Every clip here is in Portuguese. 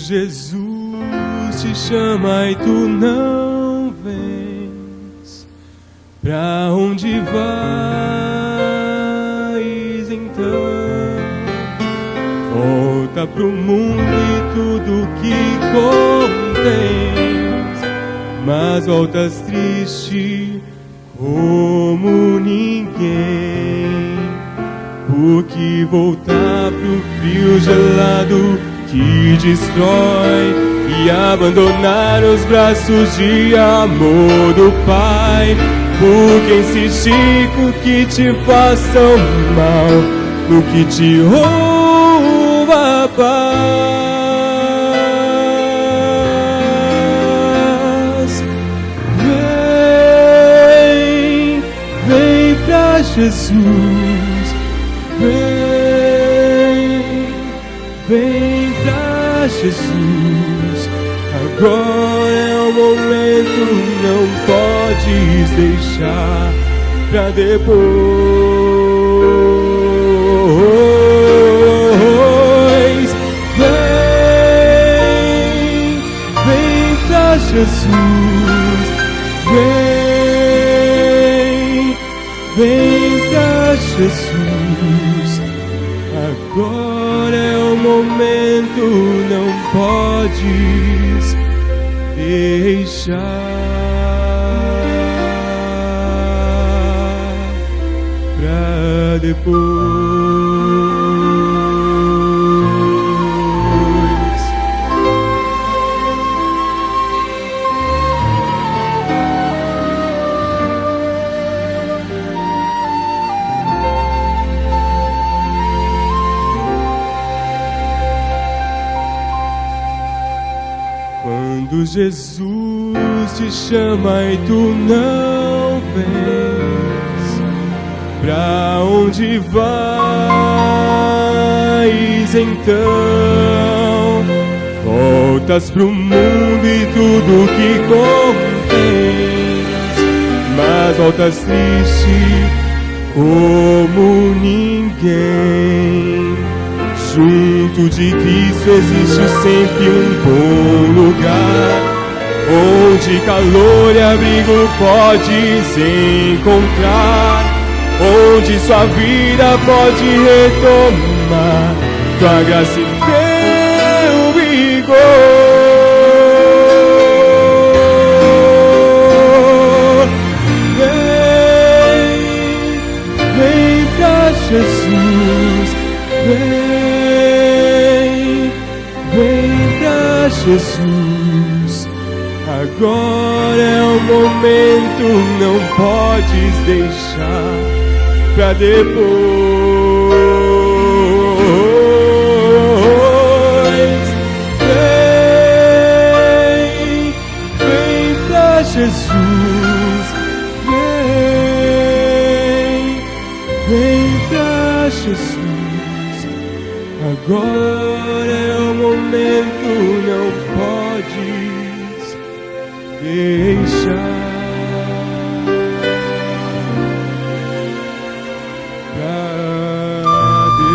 Jesus te chama e tu não vens, pra onde vais então? Volta pro mundo e tudo que contens, mas voltas triste como ninguém. Por que voltar pro frio gelado que destrói e abandonar os braços de amor do Pai? Por que insistir com que te façam mal, no que te rouba a paz? Vem pra Jesus, vem pra Jesus. Agora é o momento, não podes deixar pra depois. Vem pra Jesus, vem pra Jesus. Agora é o momento, não podes deixar pra depois. Quando Jesus te chama e tu não vens, pra onde vais então? Voltas pro mundo e tudo que contens, mas voltas triste como ninguém. Junto de Cristo existe sempre um bom lugar, onde calor e abrigo podes encontrar, onde sua vida pode retomar tua graça e teu vigor. Vem pra Jesus, vem pra Jesus. Agora é o momento, não podes deixar pra depois. Vem pra Jesus, vem pra Jesus. Agora é o momento, não podes deixar pra depois.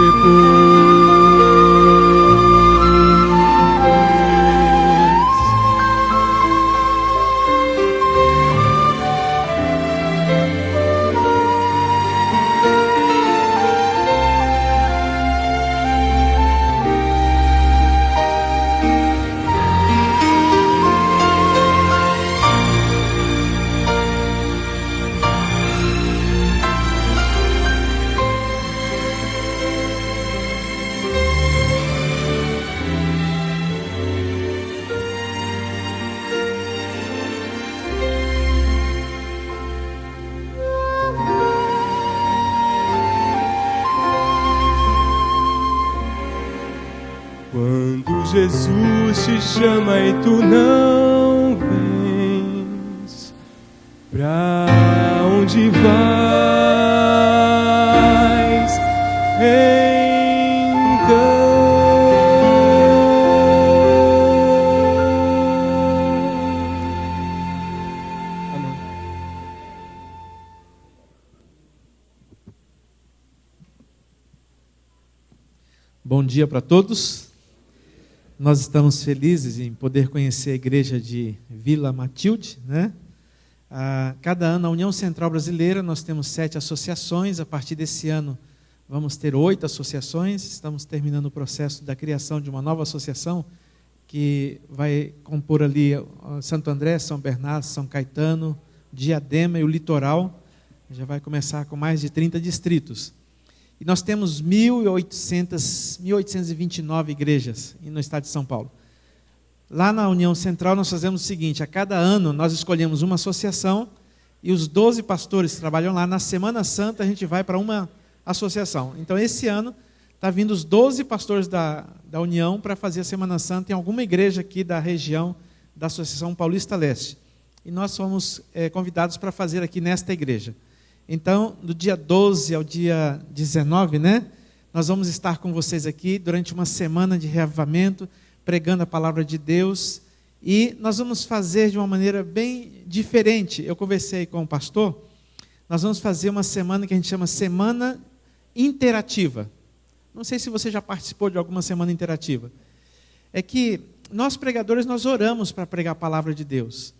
Quando Jesus te chama e tu não vens, pra onde vais então? Amém. Bom dia para todos. Nós estamos felizes em poder conhecer a igreja de Vila Matilde, né? Cada ano, na União Central Brasileira, nós temos 7 associações. A partir desse ano, vamos ter 8 associações. Estamos terminando o processo da criação de uma nova associação, que vai compor ali Santo André, São Bernardo, São Caetano, Diadema e o Litoral. Já vai começar com mais de 30 distritos. E nós temos 1.829 igrejas no estado de São Paulo. Lá na União Central nós fazemos o seguinte: a cada ano nós escolhemos uma associação e os 12 pastores que trabalham lá, na Semana Santa a gente vai para uma associação. Então esse ano está vindo os 12 pastores da União para fazer a Semana Santa em alguma igreja aqui da região da Associação Paulista Leste. E nós fomos convidados para fazer aqui nesta igreja. Então, do dia 12 ao dia 19, né, nós vamos estar com vocês aqui durante uma semana de reavivamento, pregando a palavra de Deus, e nós vamos fazer de uma maneira bem diferente. Eu conversei com o pastor, nós vamos fazer uma semana que a gente chama Semana Interativa. Não sei se você já participou de alguma semana interativa. É que nós pregadores, nós oramos para pregar a palavra de Deus,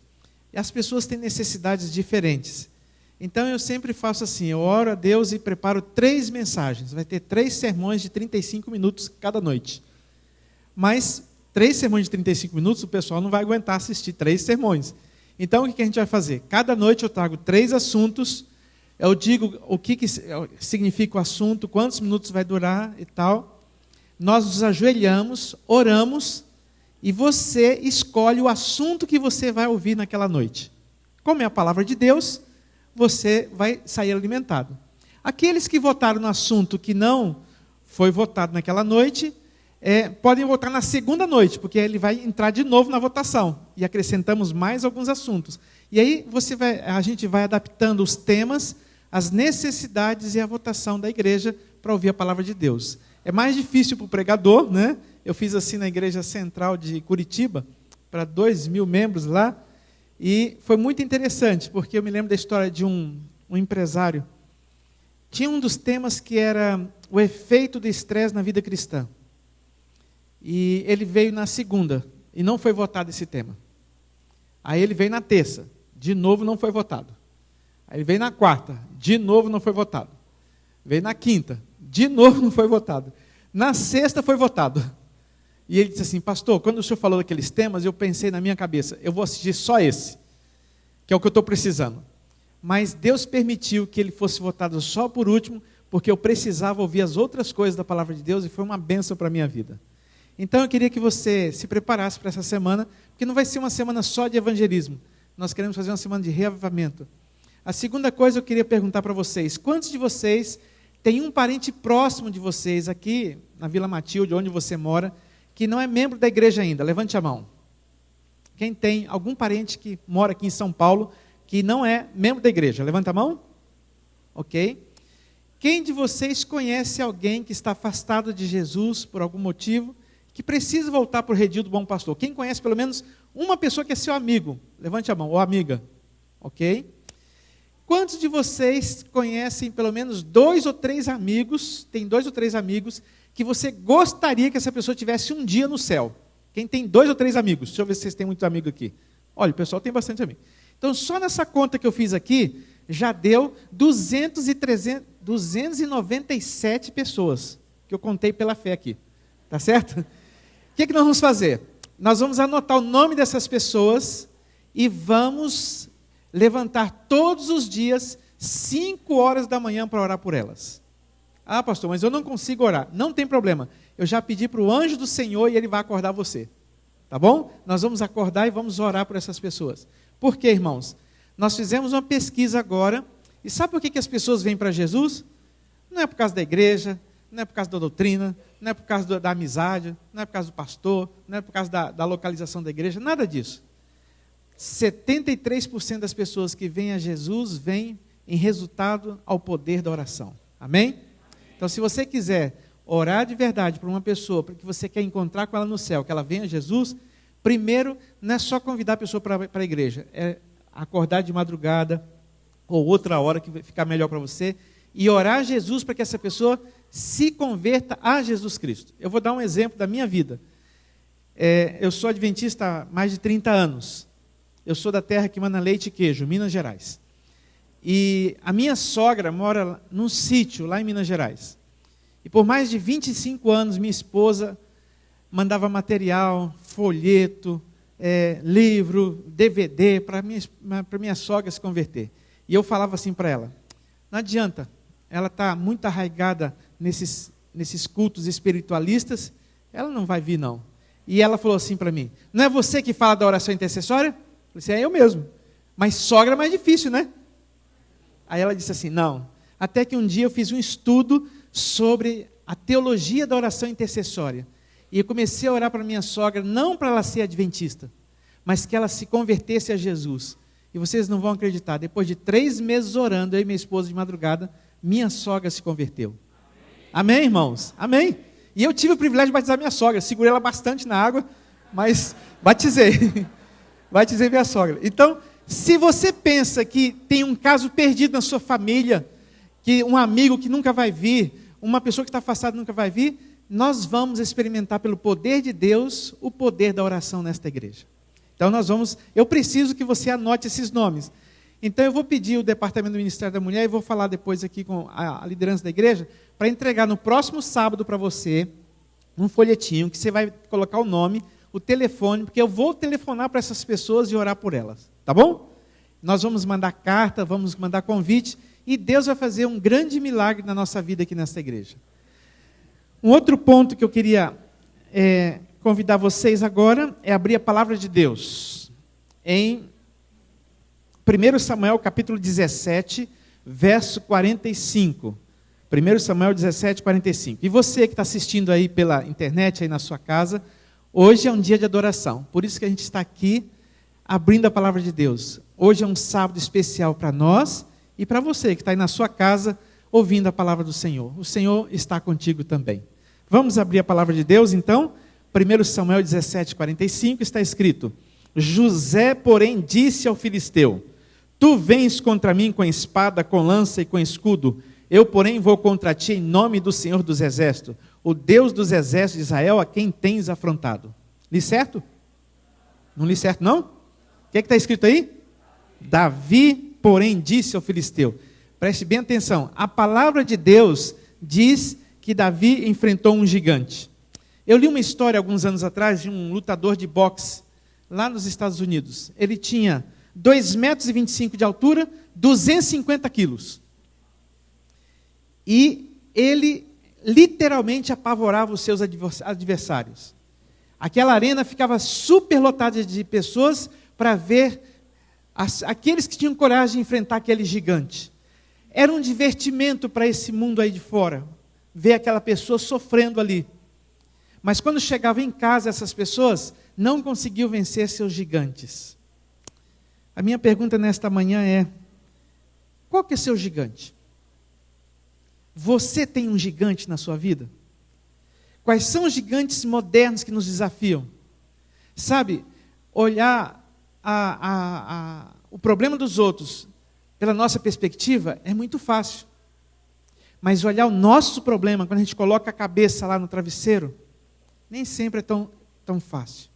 e as pessoas têm necessidades diferentes. Então eu sempre faço assim, eu oro a Deus e preparo 3 mensagens. Vai ter 3 sermões de 35 minutos cada noite. Mas 3 sermões de 35 minutos, o pessoal não vai aguentar assistir 3 sermões. Então o que a gente vai fazer? Cada noite eu trago 3 assuntos, eu digo o que significa o assunto, quantos minutos vai durar e tal. Nós nos ajoelhamos, oramos, e você escolhe o assunto que você vai ouvir naquela noite. Como é a palavra de Deus, você vai sair alimentado. Aqueles que votaram no assunto que não foi votado naquela noite, podem votar na segunda noite, porque ele vai entrar de novo na votação, e acrescentamos mais alguns assuntos. E aí a gente vai adaptando os temas, as necessidades e a votação da igreja para ouvir a palavra de Deus. É mais difícil para o pregador, né? Eu fiz assim na igreja central de Curitiba, para 2.000 membros lá, e foi muito interessante, porque eu me lembro da história de um empresário. Tinha um dos temas que era o efeito do estresse na vida cristã. E ele veio na segunda, e não foi votado esse tema. Aí ele veio na terça, de novo não foi votado. Aí ele veio na quarta, de novo não foi votado. Veio na quinta, de novo não foi votado. Na sexta foi votado. E ele disse assim: pastor, quando o senhor falou daqueles temas, eu pensei na minha cabeça, eu vou assistir só esse, que é o que eu estou precisando. Mas Deus permitiu que ele fosse votado só por último, porque eu precisava ouvir as outras coisas da palavra de Deus, e foi uma bênção para a minha vida. Então eu queria que você se preparasse para essa semana, porque não vai ser uma semana só de evangelismo, nós queremos fazer uma semana de reavivamento. A segunda coisa eu queria perguntar para vocês: quantos de vocês têm um parente próximo de vocês, aqui na Vila Matilde, onde você mora, que não é membro da igreja ainda? Levante a mão. Quem tem algum parente que mora aqui em São Paulo, que não é membro da igreja? Levanta a mão. Ok. Quem de vocês conhece alguém que está afastado de Jesus por algum motivo, que precisa voltar para o redil do bom pastor? Quem conhece pelo menos uma pessoa que é seu amigo? Levante a mão, ou amiga. Ok. Quantos de vocês conhecem pelo menos 2 ou 3 amigos, tem 2 ou 3 amigos, que você gostaria que essa pessoa tivesse um dia no céu? Quem tem 2 ou 3 amigos? Deixa eu ver se vocês têm muitos amigos aqui. Olha, o pessoal tem bastante amigos. Então, só nessa conta que eu fiz aqui, já deu 297 pessoas, que eu contei pela fé aqui. Tá certo? O que nós vamos fazer? Nós vamos anotar o nome dessas pessoas e vamos levantar todos os dias 5 horas da manhã para orar por elas. Ah, pastor, mas eu não consigo orar. Não tem problema. Eu já pedi para o anjo do Senhor e ele vai acordar você. Tá bom? Nós vamos acordar e vamos orar por essas pessoas. Por quê, irmãos? Nós fizemos uma pesquisa agora, e sabe por que as pessoas vêm para Jesus? Não é por causa da igreja, não é por causa da doutrina, não é por causa da amizade, não é por causa do pastor, não é por causa da localização da igreja, nada disso. 73% das pessoas que vêm a Jesus vêm em resultado ao poder da oração. Amém? Então, se você quiser orar de verdade por uma pessoa, porque você quer encontrar com ela no céu, que ela venha a Jesus, primeiro, não é só convidar a pessoa para a igreja, é acordar de madrugada, ou outra hora que vai ficar melhor para você, e orar a Jesus para que essa pessoa se converta a Jesus Cristo. Eu vou dar um exemplo da minha vida. Eu sou adventista há mais de 30 anos. Eu sou da terra que mana leite e queijo, Minas Gerais. E a minha sogra mora num sítio lá em Minas Gerais. E por mais de 25 anos, minha esposa mandava material, folheto, livro, DVD, para minha sogra se converter. E eu falava assim para ela, não adianta, ela está muito arraigada nesses cultos espiritualistas, ela não vai vir não. E ela falou assim para mim, não é você que fala da oração intercessória? Eu falei assim, é eu mesmo. Mas sogra é mais difícil, né? Aí ela disse assim, não. Até que um dia eu fiz um estudo sobre a teologia da oração intercessória. E eu comecei a orar para minha sogra, não para ela ser adventista, mas que ela se convertesse a Jesus. E vocês não vão acreditar, depois de 3 meses orando, eu e minha esposa de madrugada, minha sogra se converteu. Amém, irmãos? Amém? E eu tive o privilégio de batizar minha sogra, segurei ela bastante na água, mas batizei. Batizei minha sogra. Então, se você pensa que tem um caso perdido na sua família, que um amigo que nunca vai vir, uma pessoa que está afastada nunca vai vir, nós vamos experimentar pelo poder de Deus o poder da oração nesta igreja. Então eu preciso que você anote esses nomes. Então eu vou pedir o departamento do Ministério da Mulher e vou falar depois aqui com a liderança da igreja, para entregar no próximo sábado para você um folhetinho que você vai colocar o nome, o telefone, porque eu vou telefonar para essas pessoas e orar por elas, tá bom? Nós vamos mandar carta, vamos mandar convite, e Deus vai fazer um grande milagre na nossa vida aqui nesta igreja. Um outro ponto que eu queria convidar vocês agora é abrir a palavra de Deus em 1 Samuel capítulo 17, verso 45. 1 Samuel 17, 45. E você que está assistindo aí pela internet, aí na sua casa, hoje é um dia de adoração. Por isso que a gente está aqui abrindo a palavra de Deus. Hoje é um sábado especial para nós e para você que está aí na sua casa ouvindo a palavra do Senhor. O Senhor está contigo também. Vamos abrir a palavra de Deus, então. 1 Samuel 17, 45 está escrito: José, porém, disse ao filisteu: Tu vens contra mim com espada, com lança e com escudo. Eu, porém, vou contra ti em nome do Senhor dos Exércitos, o Deus dos Exércitos de Israel, a quem tens afrontado. Li certo? Não li certo, não? O que está escrito aí? Davi, porém, disse ao filisteu. Preste bem atenção. A palavra de Deus diz que Davi enfrentou um gigante. Eu li uma história alguns anos atrás de um lutador de boxe lá nos Estados Unidos. Ele tinha 2,25 metros de altura, 250 quilos. E ele literalmente apavorava os seus adversários. Aquela arena ficava super lotada de pessoas para ver aqueles que tinham coragem de enfrentar aquele gigante. Era um divertimento para esse mundo aí de fora, ver aquela pessoa sofrendo ali. Mas quando chegava em casa, essas pessoas não conseguiam vencer seus gigantes. A minha pergunta nesta manhã é: qual que é seu gigante? Você tem um gigante na sua vida? Quais são os gigantes modernos que nos desafiam? Sabe, olhar o problema dos outros pela nossa perspectiva é muito fácil. Mas olhar o nosso problema, quando a gente coloca a cabeça lá no travesseiro, nem sempre é tão fácil.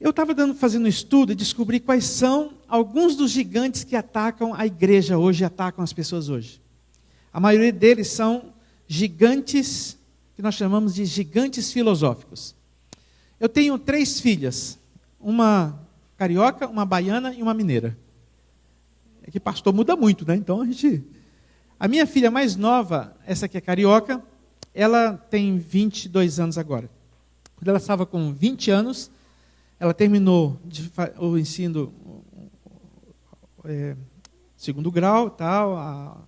Eu estava fazendo um estudo e descobri quais são alguns dos gigantes que atacam a igreja hoje, atacam as pessoas hoje. A maioria deles são gigantes, que nós chamamos de gigantes filosóficos. Eu tenho 3 filhas, uma carioca, uma baiana e uma mineira. É que pastor muda muito, né? Então a minha filha mais nova, essa aqui é carioca, ela tem 22 anos agora. Quando ela estava com 20 anos, ela terminou o ensino segundo grau, tal,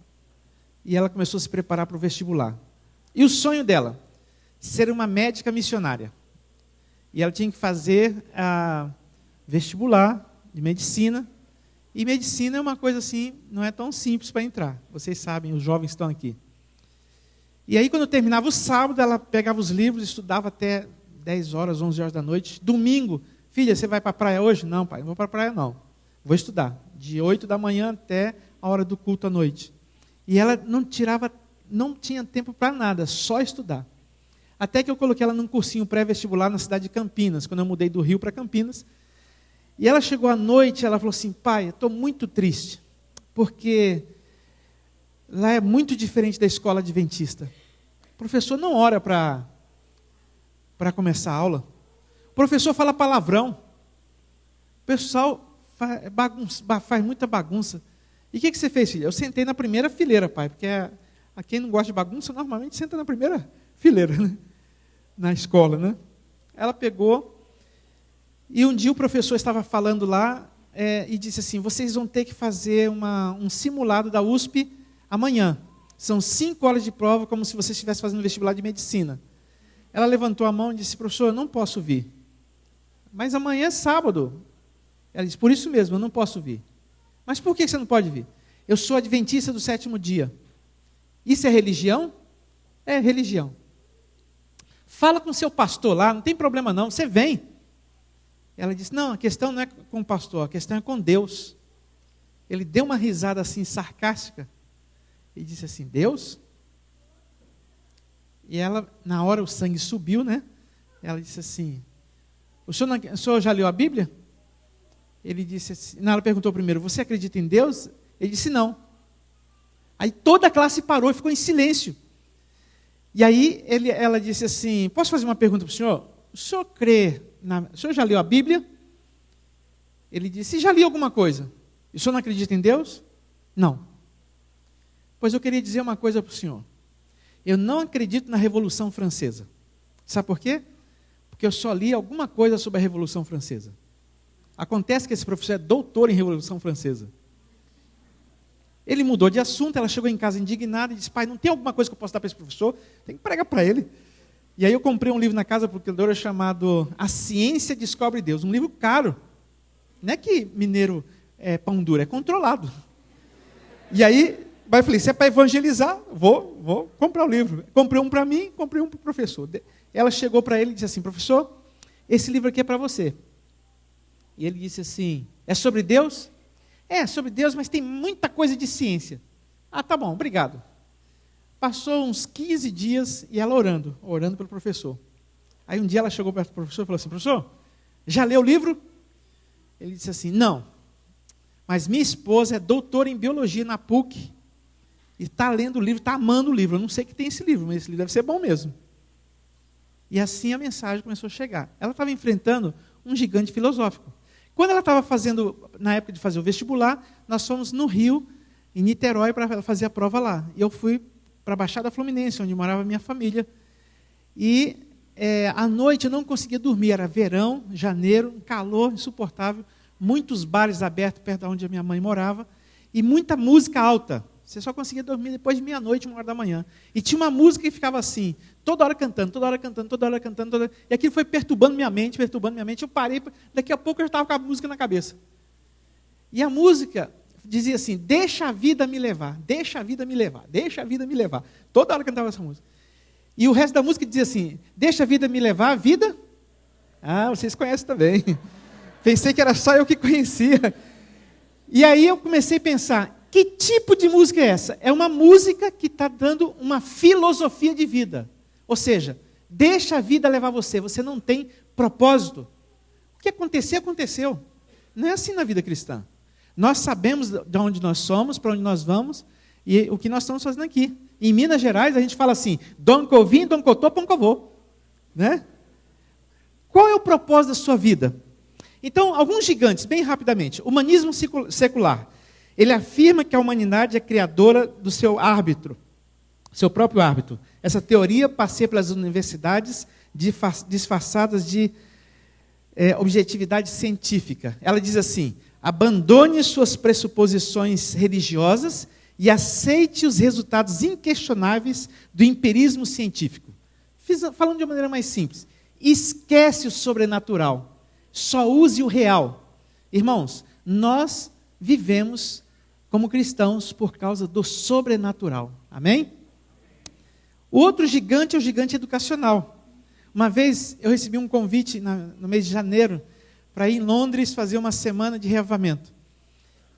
e ela começou a se preparar para o vestibular. E o sonho dela, ser uma médica missionária. E ela tinha que fazer vestibular de medicina. E medicina é uma coisa assim, não é tão simples para entrar. Vocês sabem, os jovens estão aqui. E aí, quando terminava o sábado, ela pegava os livros, estudava até 10 horas, 11 horas da noite. Domingo, filha, você vai para a praia hoje? Não, pai, não vou para a praia, não. Vou estudar. De 8 da manhã até a hora do culto à noite. E ela não tinha tempo para nada, só estudar. Até que eu coloquei ela num cursinho pré-vestibular na cidade de Campinas, quando eu mudei do Rio para Campinas. E ela chegou à noite, ela falou assim, pai, eu estou muito triste, porque lá é muito diferente da escola adventista. O professor não ora para começar a aula. O professor fala palavrão. O pessoal faz muita bagunça. E o que você fez, filha? Eu sentei na primeira fileira, pai, porque a quem não gosta de bagunça, normalmente senta na primeira fileira, né? Na escola, né? Ela pegou, e um dia o professor estava falando lá, e disse assim, vocês vão ter que fazer um simulado da USP amanhã. São 5 horas de prova, como se você estivesse fazendo vestibular de medicina. Ela levantou a mão e disse, professor, eu não posso vir. Mas amanhã é sábado. Ela disse, por isso mesmo, eu não posso vir. Mas por que você não pode vir? Eu sou adventista do 7º dia. Isso é religião? É religião. Fala com o seu pastor lá, não tem problema não, você vem. Ela disse, não, a questão não é com o pastor, a questão é com Deus. Ele deu uma risada assim, sarcástica, e disse assim, Deus? E ela, na hora o sangue subiu, né? Ela disse assim, o senhor já leu a Bíblia? Ele disse assim, ela perguntou primeiro, você acredita em Deus? Ele disse, não. Aí toda a classe parou e ficou em silêncio. E aí ela disse assim, posso fazer uma pergunta para o senhor? O senhor crê, o senhor já leu a Bíblia? Ele disse, já li alguma coisa. E o senhor não acredita em Deus? Não. Pois eu queria dizer uma coisa para o senhor. Eu não acredito na Revolução Francesa. Sabe por quê? Porque eu só li alguma coisa sobre a Revolução Francesa. Acontece que esse professor é doutor em Revolução Francesa. Ele mudou de assunto, ela chegou em casa indignada e disse, pai, não tem alguma coisa que eu possa dar para esse professor? Tem que pregar para ele. E aí eu comprei um livro na casa procuradora chamado A Ciência Descobre Deus. Um livro caro. Não é que mineiro é pão duro, é controlado. E aí, eu falei, se é para evangelizar, vou comprar o livro. Comprei um para mim, comprei um para o professor. Ela chegou para ele e disse assim, professor, esse livro aqui é para você. E ele disse assim, é sobre Deus? É, sobre Deus, mas tem muita coisa de ciência. Ah, tá bom, obrigado. Passou uns 15 dias e ela orando pelo professor. Aí um dia ela chegou para o professor e falou assim, professor, já leu o livro? Ele disse assim, não, mas minha esposa é doutora em biologia na PUC, e está lendo o livro, está amando o livro. Eu não sei que tem esse livro, mas esse livro deve ser bom mesmo. E assim a mensagem começou a chegar. Ela estava enfrentando um gigante filosófico. Quando ela estava na época de fazer o vestibular, nós fomos no Rio, em Niterói, para fazer a prova lá. E eu fui para a Baixada Fluminense, onde morava a minha família. E à noite eu não conseguia dormir, era verão, janeiro, um calor insuportável, muitos bares abertos perto de onde a minha mãe morava, e muita música alta. Você só conseguia dormir depois de meia-noite, 1h da manhã. E tinha uma música que ficava assim, toda hora cantando, toda hora cantando, toda hora cantando. E aquilo foi perturbando minha mente. Eu parei, daqui a pouco eu já estava com a música na cabeça. E a música dizia assim, deixa a vida me levar, deixa a vida me levar, deixa a vida me levar. Toda hora cantava essa música. E o resto da música dizia assim, deixa a vida me levar, a vida... Ah, vocês conhecem também. Pensei que era só eu que conhecia. E aí eu comecei a pensar, que tipo de música é essa? É uma música que está dando uma filosofia de vida. Ou seja, deixa a vida levar você, você não tem propósito. O que acontecer, aconteceu. Não é assim na vida cristã. Nós sabemos de onde nós somos, para onde nós vamos, e o que nós estamos fazendo aqui. Em Minas Gerais, a gente fala assim, donde eu vim, donde eu estou, para onde eu vou. Né? Qual é o propósito da sua vida? Então, alguns gigantes, bem rapidamente. Humanismo secular. Ele afirma que a humanidade é criadora do seu árbitro, seu próprio árbitro. Essa teoria passeia pelas universidades disfarçadas de objetividade científica. Ela diz assim, abandone suas pressuposições religiosas e aceite os resultados inquestionáveis do empirismo científico. Falando de uma maneira mais simples, esquece o sobrenatural, só use o real. Irmãos, nós vivemos como cristãos por causa do sobrenatural. Amém? O outro gigante é o gigante educacional. Uma vez eu recebi um convite no mês de janeiro para ir em Londres fazer uma semana de reavivamento.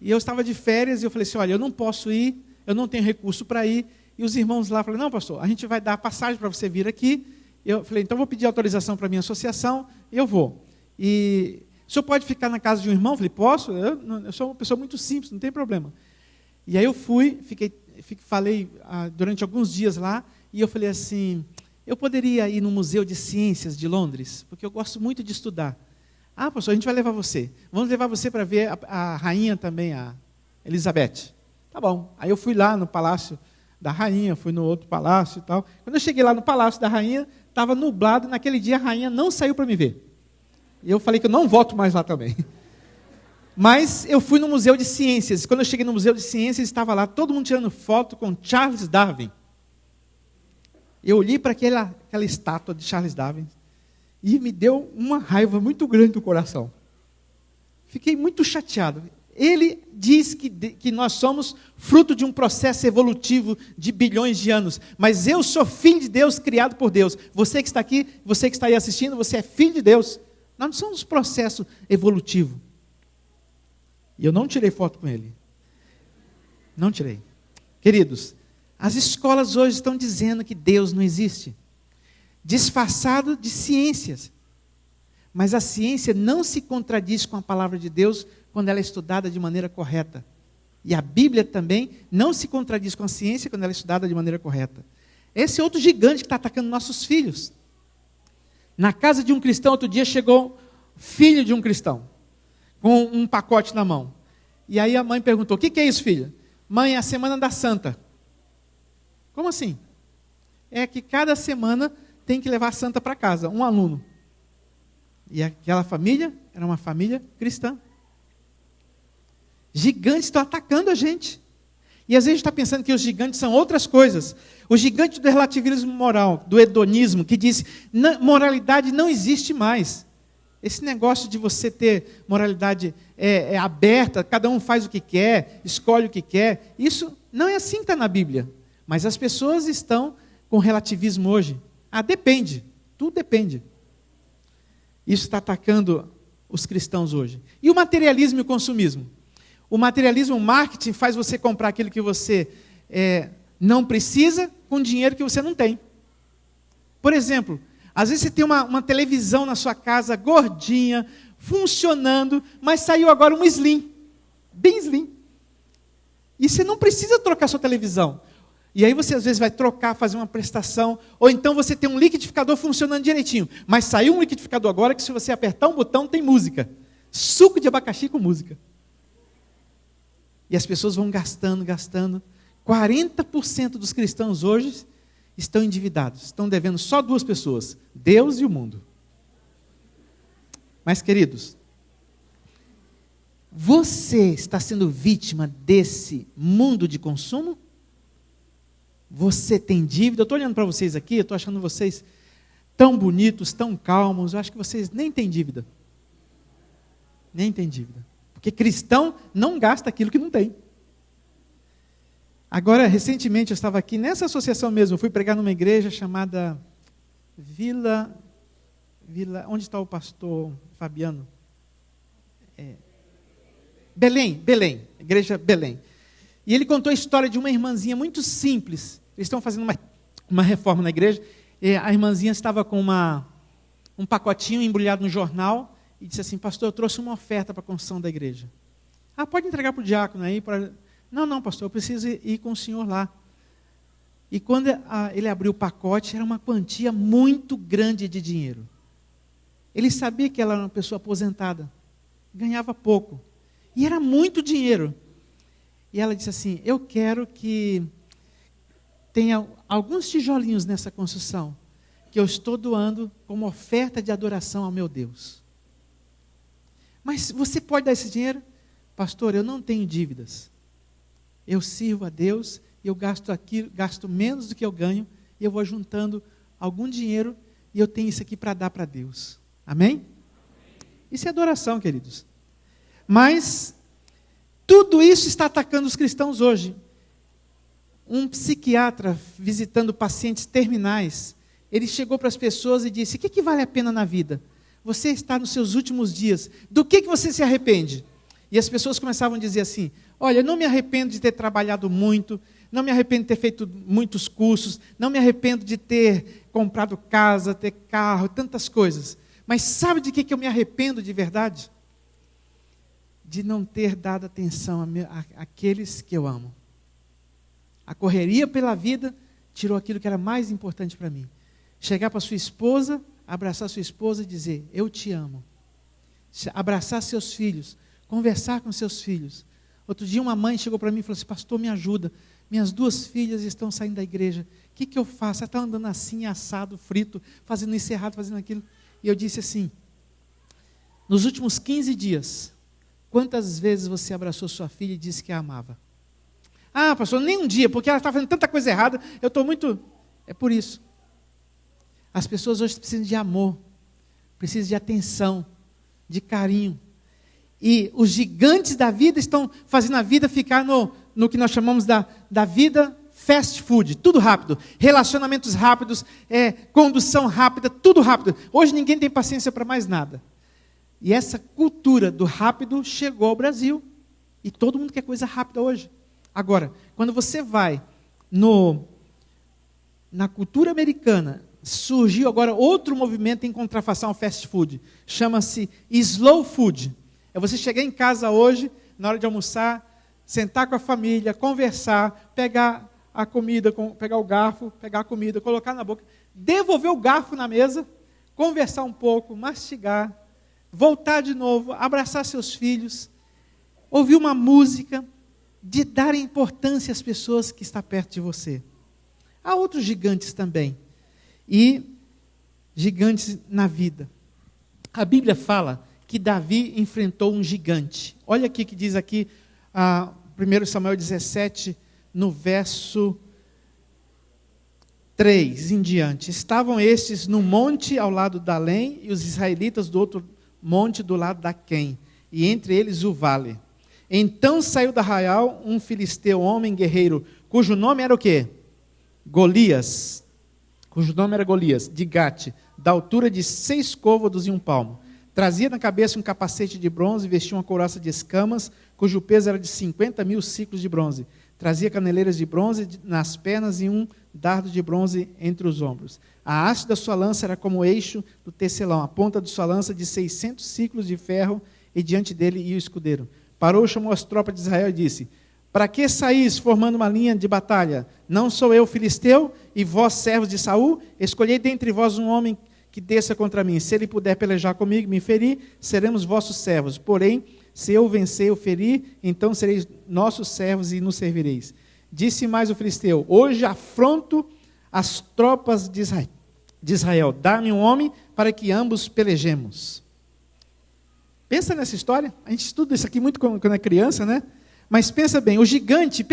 E eu estava de férias e eu falei assim, olha, eu não posso ir, eu não tenho recurso para ir. E os irmãos lá falaram, não pastor, a gente vai dar passagem para você vir aqui Eu falei, então vou pedir autorização para a minha associação, eu vou. E o senhor pode ficar na casa de um irmão? Eu falei, posso? Eu sou uma pessoa muito simples, não tem problema. E aí eu fui, falei durante alguns dias lá, e eu falei assim, eu poderia ir no Museu de Ciências de Londres? Porque eu gosto muito de estudar. Ah, pastor, a gente vai levar você. Vamos levar você para ver a rainha também, a Elizabeth. Tá bom. Aí eu fui lá no Palácio da Rainha, fui no outro palácio e tal. Quando eu cheguei lá no Palácio da Rainha, estava nublado, e naquele dia a rainha não saiu para me ver. E eu falei que eu não volto mais lá também. Mas eu fui no Museu de Ciências. Quando eu cheguei no Museu de Ciências, estava lá todo mundo tirando foto com Charles Darwin. Eu olhei para aquela estátua de Charles Darwin e me deu uma raiva muito grande do coração. Fiquei muito chateado. Ele diz que nós somos fruto de um processo evolutivo de bilhões de anos. Mas eu sou filho de Deus, criado por Deus. Você que está aqui, você que está aí assistindo, você é filho de Deus. Nós não somos processo evolutivo. E eu não tirei foto com ele. Não tirei. Queridos, as escolas hoje estão dizendo que Deus não existe. Disfarçado de ciências. Mas a ciência não se contradiz com a palavra de Deus quando ela é estudada de maneira correta. E a Bíblia também não se contradiz com a ciência quando ela é estudada de maneira correta. Esse é outro gigante que está atacando nossos filhos. Na casa de um cristão, outro dia chegou filho de um cristão, com um pacote na mão. E aí a mãe perguntou, o que é isso, filha? Mãe, é a Semana da Santa. Como assim? É que cada semana tem que levar a santa para casa, um aluno. E aquela família era uma família cristã. Gigantes estão atacando a gente. E às vezes a gente está pensando que os gigantes são outras coisas. O gigante do relativismo moral, do hedonismo, que diz, moralidade não existe mais. Esse negócio de você ter moralidade aberta, cada um faz o que quer, escolhe o que quer, isso não é assim que está na Bíblia. Mas as pessoas estão com relativismo hoje. Depende, tudo depende. Isso está atacando os cristãos hoje. E o materialismo e o consumismo? O materialismo, o marketing, faz você comprar aquilo que você não precisa com dinheiro que você não tem. Por exemplo, às vezes você tem uma televisão na sua casa, gordinha, funcionando, mas saiu agora uma slim, bem slim. E você não precisa trocar sua televisão. E aí você às vezes vai trocar, fazer uma prestação, ou então você tem um liquidificador funcionando direitinho. Mas saiu um liquidificador agora que se você apertar um botão tem música. Suco de abacaxi com música. E as pessoas vão gastando. 40% dos cristãos hoje estão endividados. Estão devendo só duas pessoas, Deus e o mundo. Mas queridos, você está sendo vítima desse mundo de consumo? Você tem dívida? Eu estou olhando para vocês aqui, eu estou achando vocês tão bonitos, tão calmos, eu acho que vocês nem têm dívida. Nem têm dívida. Porque cristão não gasta aquilo que não tem. Agora, recentemente, eu estava aqui nessa associação mesmo, eu fui pregar numa igreja chamada Vila, onde está o pastor Fabiano? Belém, igreja Belém. E ele contou a história de uma irmãzinha muito simples. Eles estão fazendo uma reforma na igreja. E a irmãzinha estava com um pacotinho embrulhado no jornal e disse assim, pastor, eu trouxe uma oferta para a construção da igreja. Pode entregar para o diácono aí. Não, pastor, eu preciso ir com o senhor lá. E quando ele abriu o pacote, era uma quantia muito grande de dinheiro. Ele sabia que ela era uma pessoa aposentada, ganhava pouco. E era muito dinheiro. E ela disse assim, eu quero que tenha alguns tijolinhos nessa construção, que eu estou doando como oferta de adoração ao meu Deus. Mas você pode dar esse dinheiro? Pastor, eu não tenho dívidas. Eu sirvo a Deus, eu gasto menos do que eu ganho, e eu vou juntando algum dinheiro, e eu tenho isso aqui para dar para Deus. Amém? Isso é adoração, queridos. Mas tudo isso está atacando os cristãos hoje. Um psiquiatra visitando pacientes terminais, ele chegou para as pessoas e disse, o que vale a pena na vida? Você está nos seus últimos dias, do que você se arrepende? E as pessoas começavam a dizer assim, olha, eu não me arrependo de ter trabalhado muito, não me arrependo de ter feito muitos cursos, não me arrependo de ter comprado casa, ter carro, tantas coisas. Mas sabe de que eu me arrependo de verdade? De não ter dado atenção àqueles que eu amo. A correria pela vida tirou aquilo que era mais importante para mim. Chegar para sua esposa, abraçar sua esposa e dizer, eu te amo. Abraçar seus filhos, conversar com seus filhos. Outro dia uma mãe chegou para mim e falou assim, pastor, me ajuda, minhas 2 filhas estão saindo da igreja, o que eu faço? Ela está andando assim, assado, frito, fazendo isso errado, fazendo aquilo. E eu disse assim, nos últimos 15 dias, quantas vezes você abraçou sua filha e disse que a amava? Ah, pastor, nem um dia, porque ela está fazendo tanta coisa errada, eu estou muito... É por isso. As pessoas hoje precisam de amor, precisam de atenção, de carinho. E os gigantes da vida estão fazendo a vida ficar no que nós chamamos da vida fast food, tudo rápido, relacionamentos rápidos, condução rápida, tudo rápido. Hoje ninguém tem paciência para mais nada. E essa cultura do rápido chegou ao Brasil. E todo mundo quer coisa rápida hoje. Agora, quando você vai na cultura americana, surgiu agora outro movimento em contrafação ao fast food. Chama-se slow food. É você chegar em casa hoje, na hora de almoçar, sentar com a família, conversar, pegar a comida, pegar o garfo, pegar a comida, colocar na boca, devolver o garfo na mesa, conversar um pouco, mastigar, voltar de novo, abraçar seus filhos, ouvir uma música, de dar importância às pessoas que estão perto de você. Há outros gigantes também. E gigantes na vida. A Bíblia fala que Davi enfrentou um gigante. Olha aqui que diz aqui, 1 Samuel 17, no verso 3 em diante. Estavam estes no monte ao lado da Além, e os israelitas do outro monte do lado da Quém, e entre eles o vale. Então saiu da arraial um filisteu, homem guerreiro, cujo nome era o quê? Golias. Cujo nome era Golias, de Gate, da altura de 6 côvados e 1 palmo. Trazia na cabeça um capacete de bronze e vestia uma couraça de escamas, cujo peso era de 50.000 ciclos de bronze. Trazia caneleiras de bronze nas pernas e um dardo de bronze entre os ombros. A haste da sua lança era como o eixo do tecelão, a ponta de sua lança de 600 ciclos de ferro, e diante dele ia o escudeiro. Parou, chamou as tropas de Israel e disse, para que saís formando uma linha de batalha? Não sou eu filisteu, e vós servos de Saul? Escolhei dentre vós um homem que desça contra mim. Se ele puder pelejar comigo e me ferir, seremos vossos servos. Porém, se eu vencer ou ferir, então sereis nossos servos e nos servireis. Disse mais o filisteu, hoje afronto as tropas de Israel. Dá-me um homem para que ambos pelejemos. Pensa nessa história. A gente estuda isso aqui muito quando é criança, né? Mas pensa bem, o gigante,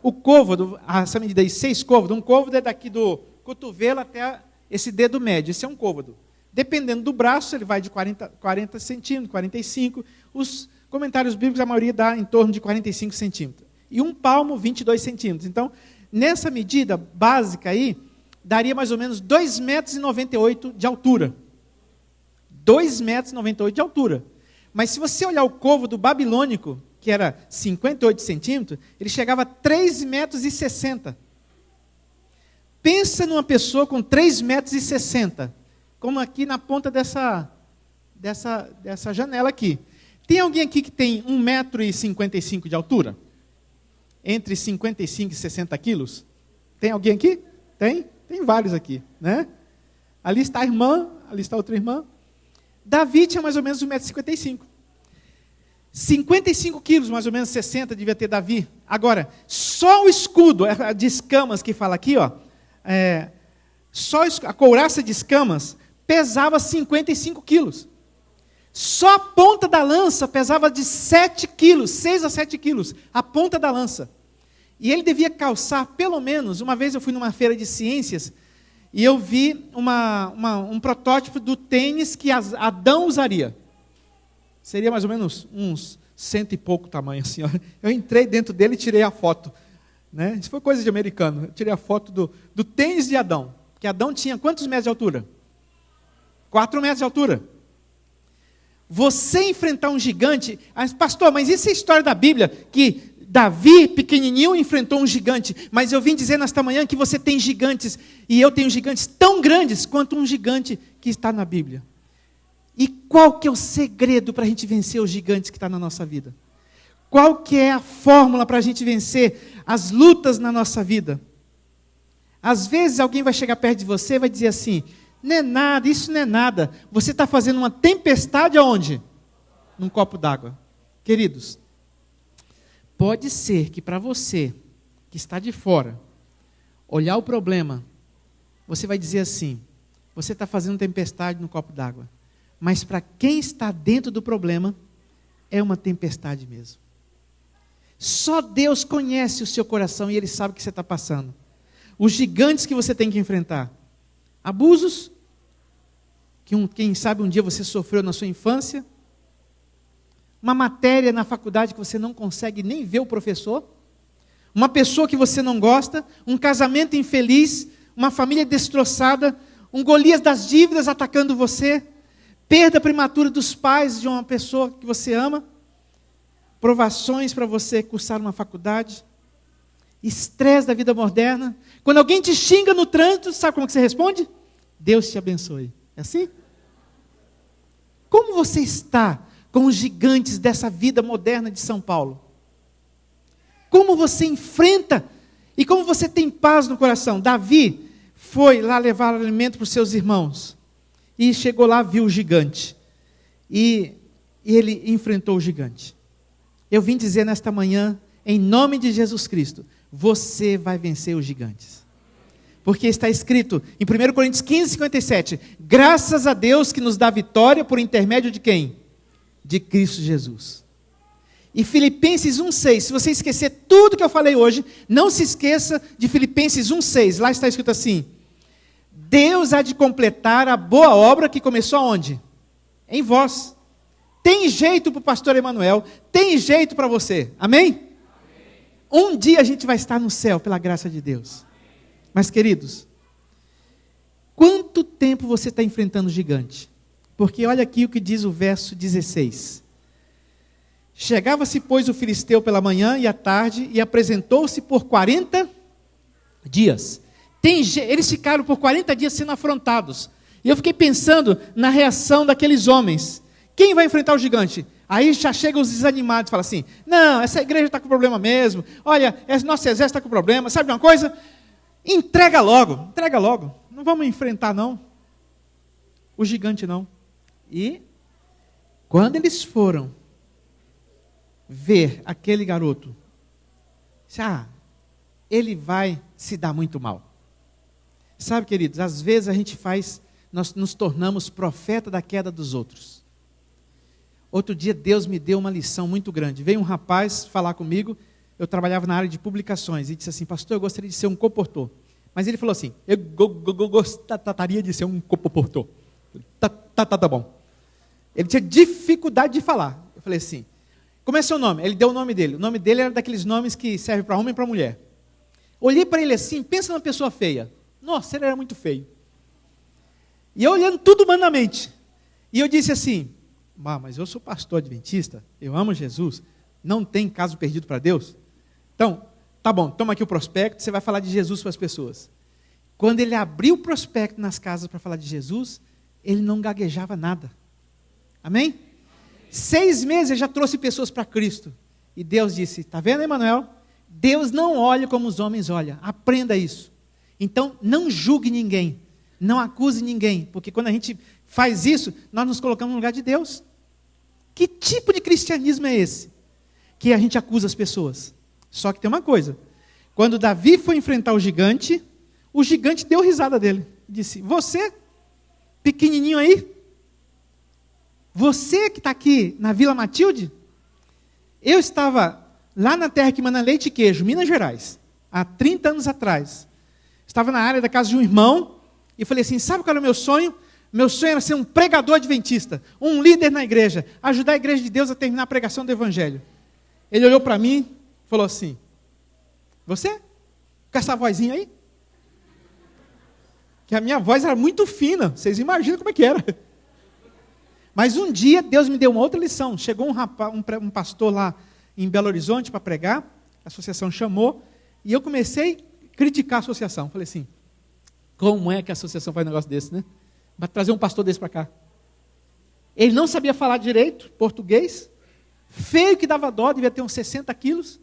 o côvado, essa medida aí, 6 côvados, um côvado é daqui do cotovelo até esse dedo médio, esse é um côvado. Dependendo do braço, ele vai de 40 centímetros, 45. Os comentários bíblicos, a maioria dá em torno de 45 centímetros. E 1 palmo, 22 centímetros. Então, nessa medida básica aí, daria mais ou menos 2,98 metros de altura. 2,98 metros de altura. Mas se você olhar o côvado babilônico, que era 58 centímetros, ele chegava a 3,60 metros. Pensa numa pessoa com 3,60 metros, como aqui na ponta dessa janela aqui. Tem alguém aqui que tem 1,55 m de altura? Entre 55 e 60 quilos? Tem alguém aqui? Tem? Tem vários aqui, né? Ali está a irmã, ali está outra irmã. Davi tinha mais ou menos 1,55 m. 55 quilos, mais ou menos 60, devia ter Davi. Agora, só o escudo de escamas que fala aqui, ó, só a couraça de escamas pesava 55 quilos. Só a ponta da lança pesava de 7 quilos, 6 a 7 quilos, a ponta da lança. E ele devia calçar, pelo menos, uma vez eu fui numa feira de ciências, e eu vi um protótipo do tênis que Adão usaria. Seria mais ou menos uns 100 e pouco tamanho, assim, ó. Eu entrei dentro dele e tirei a foto. Né? Isso foi coisa de americano. Eu tirei a foto do tênis de Adão. Que Adão tinha quantos metros de altura? 4 metros de altura. Você enfrentar um gigante... Pastor, mas isso é a história da Bíblia, que Davi, pequenininho, enfrentou um gigante, mas eu vim dizer nesta manhã que você tem gigantes, e eu tenho gigantes tão grandes quanto um gigante que está na Bíblia. E qual que é o segredo para a gente vencer os gigantes que estão na nossa vida? Qual que é a fórmula para a gente vencer as lutas na nossa vida? Às vezes alguém vai chegar perto de você e vai dizer assim, não é nada, isso não é nada, você está fazendo uma tempestade aonde? Num copo d'água. Queridos, pode ser que para você, que está de fora, olhar o problema, você vai dizer assim, você está fazendo tempestade no copo d'água. Mas para quem está dentro do problema, é uma tempestade mesmo. Só Deus conhece o seu coração e Ele sabe o que você está passando. Os gigantes que você tem que enfrentar. Abusos, que quem sabe um dia você sofreu na sua infância. Uma matéria na faculdade que você não consegue nem ver o professor. Uma pessoa que você não gosta. Um casamento infeliz. Uma família destroçada. Um Golias das dívidas atacando você. Perda prematura dos pais de uma pessoa que você ama. Provações para você cursar uma faculdade. Estresse da vida moderna. Quando alguém te xinga no trânsito, sabe como que você responde? Deus te abençoe. É assim? Como você está com os gigantes dessa vida moderna de São Paulo? Como você enfrenta e como você tem paz no coração? Davi foi lá levar alimento para os seus irmãos e chegou lá, viu o gigante e ele enfrentou o gigante. Eu vim dizer nesta manhã, em nome de Jesus Cristo, você vai vencer os gigantes. Porque está escrito em 1 Coríntios 15:57, graças a Deus que nos dá vitória por intermédio de quem? De Cristo Jesus. E Filipenses 1:6, se você esquecer tudo que eu falei hoje, não se esqueça de Filipenses 1:6, lá está escrito assim, Deus há de completar a boa obra que começou aonde? Em vós. Tem jeito para o pastor Emanuel, tem jeito para você, amém? Um dia a gente vai estar no céu, pela graça de Deus. Mas queridos, quanto tempo você está enfrentando o gigante? Porque olha aqui o que diz o verso 16. Chegava-se, pois, o filisteu pela manhã e à tarde, e apresentou-se por 40 dias. Eles ficaram por 40 dias sendo afrontados. E eu fiquei pensando na reação daqueles homens. Quem vai enfrentar o gigante? Aí já chegam os desanimados e falam assim, não, essa igreja está com problema mesmo, olha, nosso exército está com problema, sabe de uma coisa? Entrega logo, não vamos enfrentar não, o gigante não. E, quando eles foram ver aquele garoto, ele vai se dar muito mal. Sabe, queridos, às vezes nós nos tornamos profeta da queda dos outros. Outro dia Deus me deu uma lição muito grande. Veio um rapaz falar comigo, eu trabalhava na área de publicações, e disse assim, pastor, eu gostaria de ser um comportor. Mas ele falou assim, eu gostaria de ser um comportor. Tá bom. Ele tinha dificuldade de falar. Eu falei assim, como é seu nome? Ele deu o nome dele. O nome dele era daqueles nomes que servem para homem e para mulher. Olhei para ele assim, pensa numa pessoa feia. Nossa, ele era muito feio. E eu olhando tudo humanamente. E eu disse assim, mas eu sou pastor adventista, eu amo Jesus, não tem caso perdido para Deus? Então, tá bom, toma aqui o prospecto, você vai falar de Jesus para as pessoas. Quando ele abriu o prospecto nas casas para falar de Jesus, ele não gaguejava nada. Amém? 6 meses ele já trouxe pessoas para Cristo. E Deus disse, tá vendo, Emanuel? Deus não olha como os homens olham, aprenda isso. Então, não julgue ninguém, não acuse ninguém, porque quando a gente faz isso, nós nos colocamos no lugar de Deus. Que tipo de cristianismo é esse? Que a gente acusa as pessoas. Só que tem uma coisa. Quando Davi foi enfrentar o gigante deu risada dele. Disse, você, pequenininho aí, você que está aqui na Vila Matilde, eu estava lá na terra que manda leite e queijo, Minas Gerais, há 30 anos atrás. Estava na área da casa de um irmão, e falei assim, sabe qual era o meu sonho? Meu sonho era ser um pregador adventista, um líder na igreja, ajudar a igreja de Deus a terminar a pregação do evangelho. Ele olhou para mim e falou assim, você? Com essa vozinha aí? Que a minha voz era muito fina, vocês imaginam como é que era. Mas um dia Deus me deu uma outra lição. Chegou um pastor lá em Belo Horizonte para pregar, a associação chamou, e eu comecei a criticar a associação. Falei assim, como é que a associação faz um negócio desse, né? Vai trazer um pastor desse para cá. Ele não sabia falar direito português, feio que dava dó, devia ter uns 60 quilos,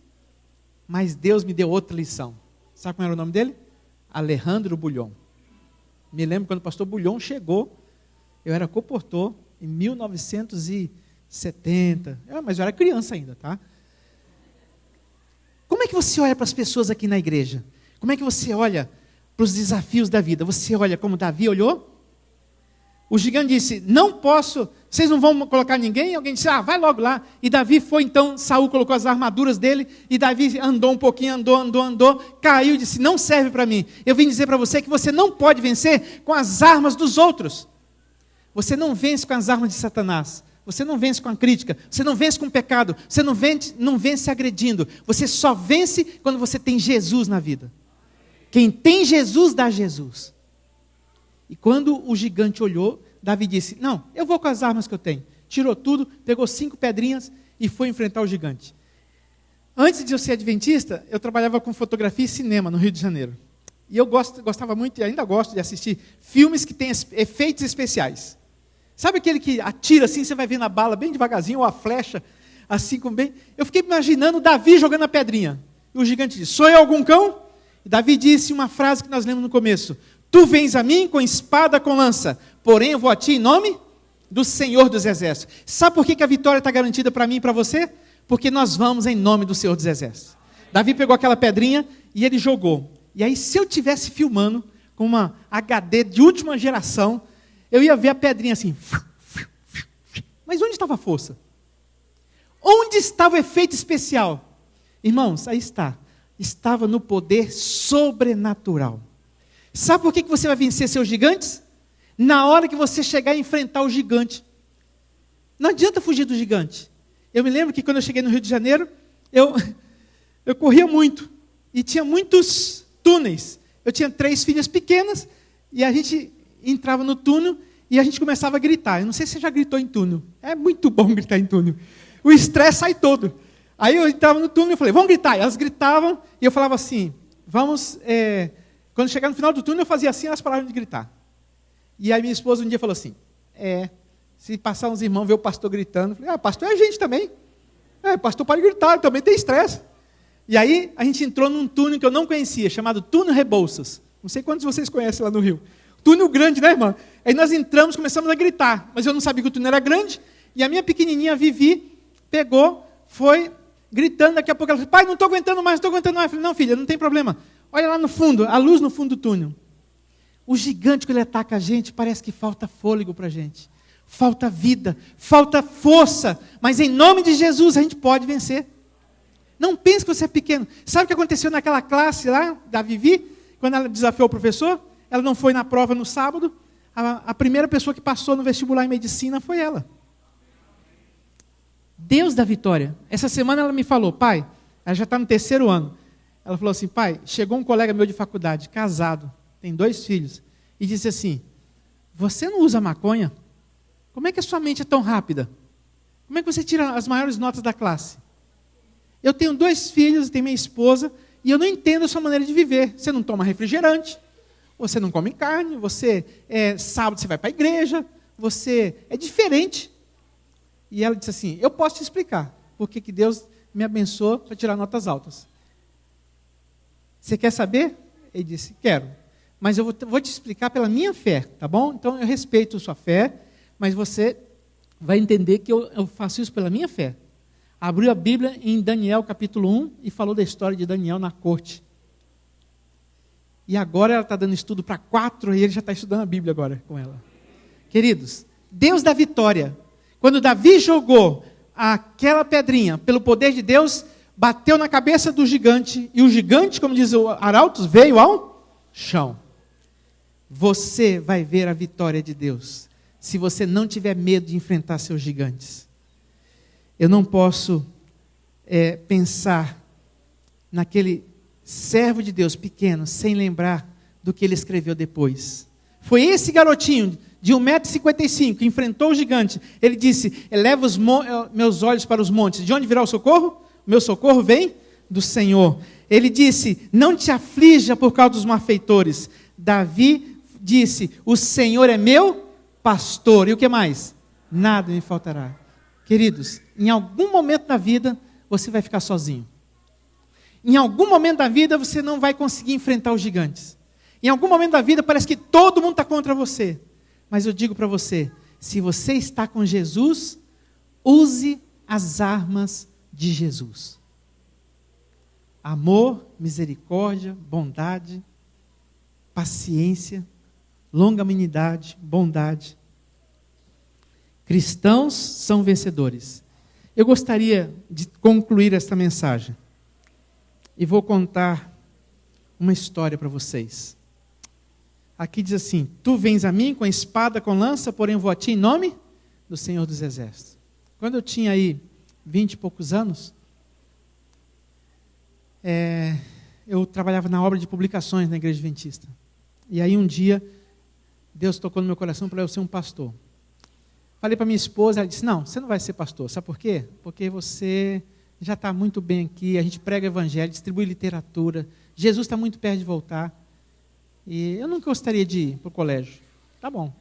mas Deus me deu outra lição. Sabe como era o nome dele? Alejandro Bulhon. Me lembro quando o pastor Bulhon chegou, eu era coportor em 1970, mas eu era criança ainda, tá? Como é que você olha para as pessoas aqui na igreja? Como é que você olha para os desafios da vida? Você olha como Davi olhou? O gigante disse, não posso, vocês não vão colocar ninguém? Alguém disse, vai logo lá. E Davi foi então, Saul colocou as armaduras dele, e Davi andou um pouquinho, andou, caiu e disse, não serve para mim. Eu vim dizer para você que você não pode vencer com as armas dos outros. Você não vence com as armas de Satanás. Você não vence com a crítica, você não vence com o pecado, você não vence agredindo. Você só vence quando você tem Jesus na vida. Quem tem Jesus, dá Jesus. E quando o gigante olhou, Davi disse, não, eu vou com as armas que eu tenho. Tirou tudo, pegou 5 pedrinhas e foi enfrentar o gigante. Antes de eu ser adventista, eu trabalhava com fotografia e cinema no Rio de Janeiro. E eu gostava muito, e ainda gosto de assistir filmes que têm efeitos especiais. Sabe aquele que atira assim, você vai vendo a bala bem devagarzinho, ou a flecha, assim como bem... Eu fiquei imaginando Davi jogando a pedrinha. E o gigante disse, sou eu algum cão? E Davi disse uma frase que nós lemos no começo. Tu vens a mim com espada, com lança, porém eu vou a ti em nome do Senhor dos Exércitos. Sabe por que a vitória está garantida para mim e para você? Porque nós vamos em nome do Senhor dos Exércitos. Davi pegou aquela pedrinha e ele jogou. E aí se eu estivesse filmando com uma HD de última geração, eu ia ver a pedrinha assim. Mas onde estava a força? Onde estava o efeito especial? Irmãos, aí está. Estava no poder sobrenatural. Sabe por que você vai vencer seus gigantes? Na hora que você chegar a enfrentar o gigante. Não adianta fugir do gigante. Eu me lembro que quando eu cheguei no Rio de Janeiro, eu corria muito. E tinha muitos túneis. Eu tinha 3 filhas pequenas, e a gente entrava no túnel e a gente começava a gritar. Eu não sei se você já gritou em túnel. É muito bom gritar em túnel. O estresse sai todo. Aí eu entrava no túnel e falei, vamos gritar. E elas gritavam e eu falava assim, vamos... Quando chegar no final do túnel eu fazia assim, elas paravam de gritar. E aí minha esposa um dia falou assim, se passar uns irmãos ver o pastor gritando, eu falei, pastor é a gente também. Pastor pode gritar, também tem estresse. E aí a gente entrou num túnel que eu não conhecia, chamado Túnel Rebouças. Não sei quantos de vocês conhecem lá no Rio. Túnel grande, né, irmã? Aí nós entramos, começamos a gritar, mas eu não sabia que o túnel era grande, e a minha pequenininha Vivi pegou, foi gritando, daqui a pouco ela falou, pai, não estou aguentando mais, Eu falei, não, filha, não tem problema, olha lá no fundo, a luz no fundo do túnel. O gigante, quando ele ataca a gente, parece que falta fôlego para a gente, falta vida, falta força, mas em nome de Jesus a gente pode vencer. Não pense que você é pequeno. Sabe o que aconteceu naquela classe lá, da Vivi, quando ela desafiou o professor? Ela não foi na prova no sábado, a primeira pessoa que passou no vestibular em medicina foi ela. Deus da vitória. Essa semana ela me falou, pai, ela já está no 3º ano, ela falou assim, pai, chegou um colega meu de faculdade, casado, tem 2 filhos, e disse assim, você não usa maconha? Como é que a sua mente é tão rápida? Como é que você tira as maiores notas da classe? Eu tenho 2 filhos, tenho minha esposa, e eu não entendo a sua maneira de viver. Você não toma refrigerante, você não come carne, sábado você vai para a igreja, você é diferente. E ela disse assim, eu posso te explicar porque que Deus me abençoou para tirar notas altas. Você quer saber? Ele disse, quero. Mas eu vou te explicar pela minha fé, tá bom? Então eu respeito a sua fé, mas você vai entender que eu faço isso pela minha fé. Abriu a Bíblia em Daniel capítulo 1 e falou da história de Daniel na corte. E agora ela está dando estudo para 4 e ele já está estudando a Bíblia agora com ela. Queridos, Deus da vitória. Quando Davi jogou aquela pedrinha, pelo poder de Deus, bateu na cabeça do gigante, e o gigante, como diz o Arautos, veio ao chão. Você vai ver a vitória de Deus, se você não tiver medo de enfrentar seus gigantes. Eu não posso pensar naquele servo de Deus pequeno, sem lembrar do que ele escreveu depois. Foi esse garotinho de 1,55 m que enfrentou o gigante. Ele disse, eleva os meus olhos para os montes. De onde virá o socorro? O meu socorro vem do Senhor. Ele disse, não te aflija por causa dos malfeitores. Davi disse, o Senhor é meu pastor. E o que mais? Nada me faltará. Queridos, em algum momento da vida, você vai ficar sozinho. Em algum momento da vida, você não vai conseguir enfrentar os gigantes. Em algum momento da vida, parece que todo mundo está contra você. Mas eu digo para você, se você está com Jesus, use as armas de Jesus. Amor, misericórdia, bondade, paciência, longanimidade, bondade. Cristãos são vencedores. Eu gostaria de concluir esta mensagem. E vou contar uma história para vocês. Aqui diz assim, tu vens a mim com espada, com lança, porém vou a ti em nome do Senhor dos Exércitos. Quando eu tinha aí 20 e poucos anos, eu trabalhava na obra de publicações na Igreja Adventista. E aí um dia, Deus tocou no meu coração para eu ser um pastor. Falei para minha esposa, ela disse, não, você não vai ser pastor. Sabe por quê? Porque você já está muito bem aqui, a gente prega o evangelho, distribui literatura, Jesus está muito perto de voltar. E eu não gostaria de ir para o colégio. Tá bom.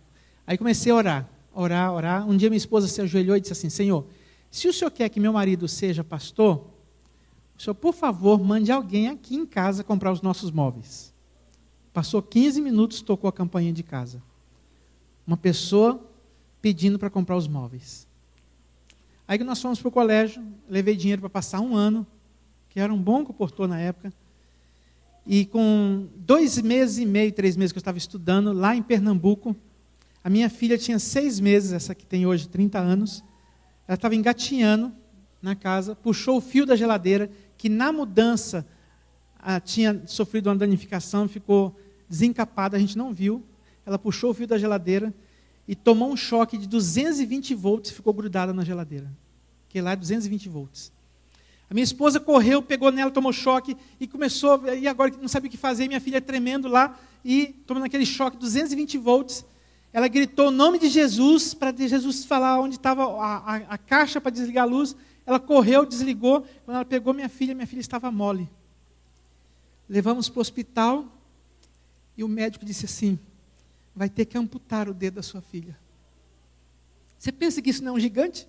Aí comecei a orar. Um dia minha esposa se ajoelhou e disse assim, Senhor, se o Senhor quer que meu marido seja pastor, o Senhor, por favor, mande alguém aqui em casa comprar os nossos móveis. Passou 15 minutos, tocou a campainha de casa. Uma pessoa pedindo para comprar os móveis. Aí que nós fomos para o colégio, levei dinheiro para passar 1 ano, que era um bom comportor na época. E com 2 meses e meio, 3 meses que eu estava estudando, lá em Pernambuco, a minha filha tinha 6 meses, essa que tem hoje 30 anos, ela estava engatinhando na casa, puxou o fio da geladeira, que na mudança tinha sofrido uma danificação, ficou desencapada, a gente não viu. Ela puxou o fio da geladeira e tomou um choque de 220 volts e ficou grudada na geladeira. Que lá é 220 volts. A minha esposa correu, pegou nela, tomou choque e começou, e agora não sabia o que fazer, minha filha tremendo lá e tomando aquele choque, 220 volts. Ela gritou o nome de Jesus, para Jesus falar onde estava a caixa para desligar a luz. Ela correu, desligou, quando ela pegou minha filha estava mole. Levamos para o hospital e o médico disse assim, vai ter que amputar o dedo da sua filha. Você pensa que isso não é um gigante?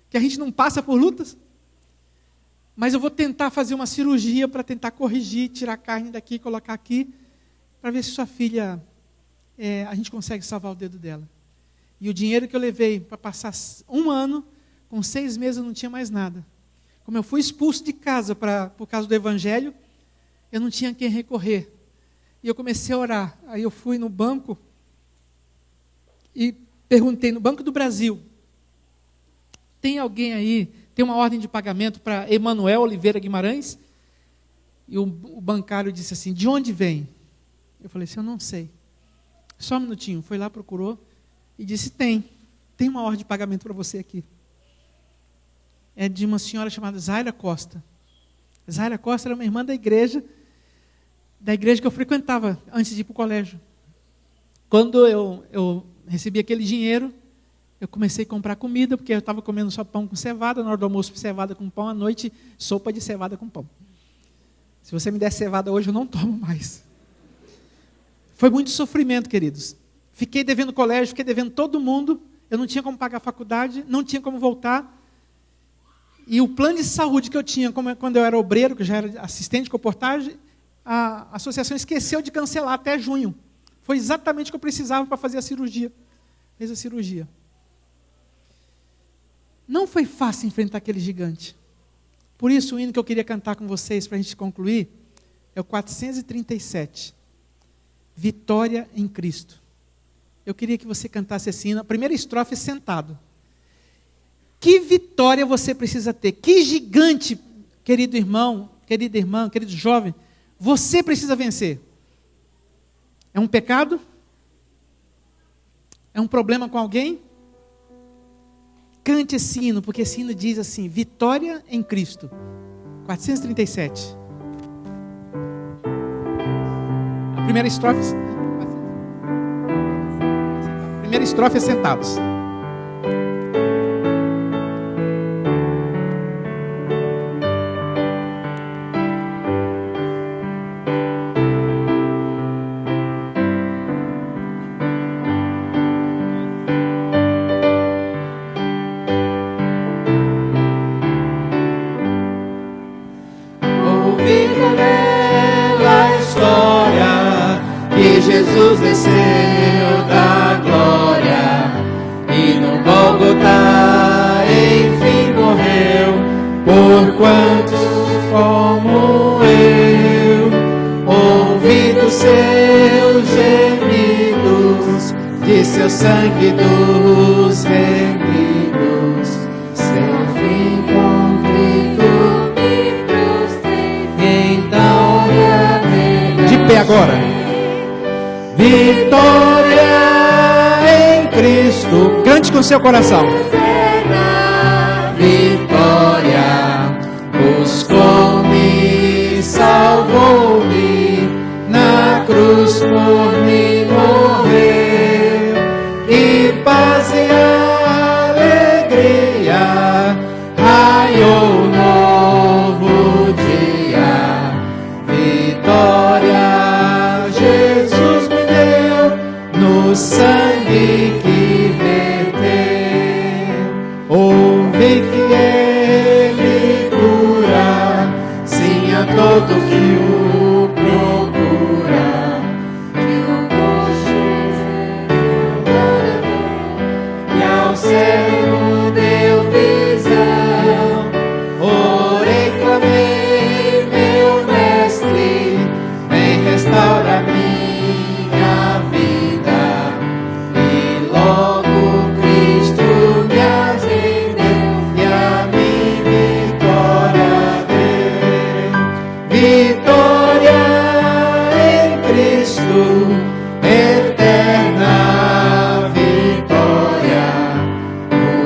Que a gente não passa por lutas? Mas eu vou tentar fazer uma cirurgia para tentar corrigir, tirar a carne daqui, colocar aqui, para ver se sua filha, a gente consegue salvar o dedo dela. E o dinheiro que eu levei para passar 1 ano, com 6 meses eu não tinha mais nada. Como eu fui expulso de casa por causa do evangelho, eu não tinha a quem recorrer. E eu comecei a orar. Aí eu fui no banco e perguntei, no Banco do Brasil, tem alguém aí, tem uma ordem de pagamento para Emanuel Oliveira Guimarães? E o bancário disse assim, de onde vem? Eu falei assim, eu não sei. Só um minutinho, foi lá, procurou e disse, tem uma ordem de pagamento para você aqui. É de uma senhora chamada Zaira Costa. Zaira Costa era uma irmã da igreja que eu frequentava antes de ir para o colégio. Quando eu recebi aquele dinheiro, eu comecei a comprar comida, porque eu estava comendo só pão com cevada, na hora do almoço cevada com pão, à noite sopa de cevada com pão. Se você me der cevada hoje, eu não tomo mais. Foi muito sofrimento, queridos. Fiquei devendo colégio, fiquei devendo todo mundo, eu não tinha como pagar a faculdade, não tinha como voltar. E o plano de saúde que eu tinha, quando eu era obreiro, que eu já era assistente de comportagem, a associação esqueceu de cancelar até junho. Foi exatamente o que eu precisava para fazer a cirurgia. Fez a cirurgia. Não foi fácil enfrentar aquele gigante. Por isso, o hino que eu queria cantar com vocês, para a gente concluir, é o 437. Vitória em Cristo. Eu queria que você cantasse esse hino. A primeira estrofe sentado. Que vitória você precisa ter? Que gigante, querido irmão, querida irmã, querido jovem, você precisa vencer. É um pecado? É um problema com alguém? Cante esse hino, porque esse hino diz assim, vitória em Cristo. 437. A primeira estrofe é sentados. Jesus desceu da glória e no Gólgota enfim morreu, por quantos como eu, ouvindo seus gemidos, de seu sangue dos remidos, seu fim contrito me prostrei, então De pé agora. vitória em Cristo, Cante com seu coração. vitória, buscou-me, salvou-me, na cruz por mim morreu, e paz e alegria, raiou novo dia, vitória Jesus me deu, no sangue que verteu, ouvi que ele cura, sim a todo que o procura, que o e ao cego deu visão, orei, clamei, meu mestre, vem restaura minha vida, e logo Cristo me atendeu, e a mim vitória deu, vitória em Cristo, eterna vitória,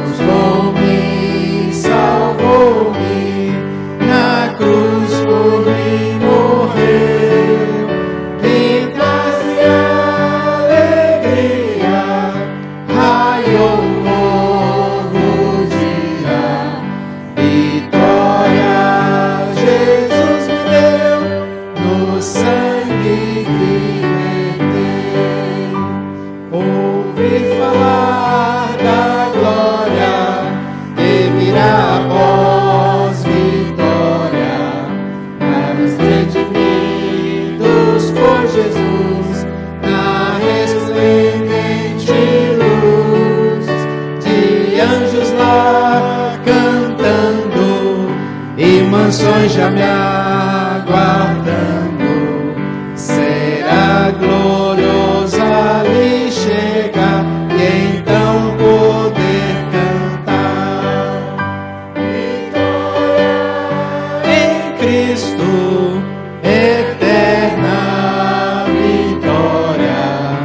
buscou-me, salvou-me, na cruz por mim morreu, e paz e alegria, raiou novo dia, vitória Jesus me deu, no sangue que verteu, ouvi falar da glória que virá após vitória, para os redimidos por Jesus, na resplendente luz, de anjos lá cantando, e mansões já me aguardando, será glorioso ali chegar, e então poder cantar, vitória em Cristo, eterna vitória,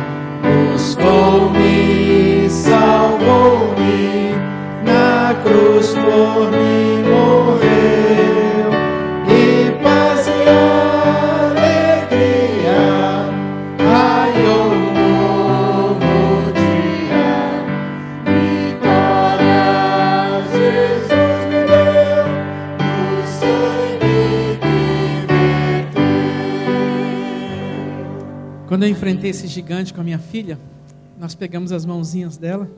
buscou-me, salvou-me, na cruz por mim morreu, e paz e alegria, raiou novo dia, vitória Jesus me deu, no sangue que verteu. Quando eu enfrentei esse gigante com a minha filha, nós pegamos as mãozinhas dela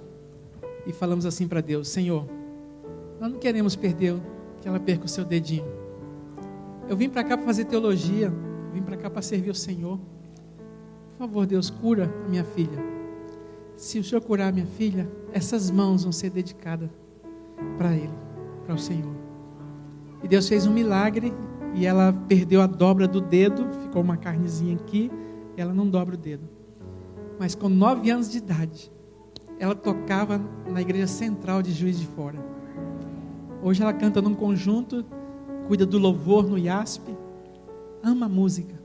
e falamos assim para Deus: Senhor, nós não queremos perder, que ela perca o seu dedinho. Eu vim para cá para fazer teologia, vim para cá para servir o Senhor. Por favor, Deus, cura a minha filha. Se o Senhor curar a minha filha, essas mãos vão ser dedicadas para Ele, para o Senhor. E Deus fez um milagre e ela perdeu a dobra do dedo, ficou uma carnezinha aqui, e ela não dobra o dedo. Mas com 9 anos de idade, ela tocava na igreja central de Juiz de Fora. Hoje ela canta num conjunto, cuida do louvor no IASP, ama a música.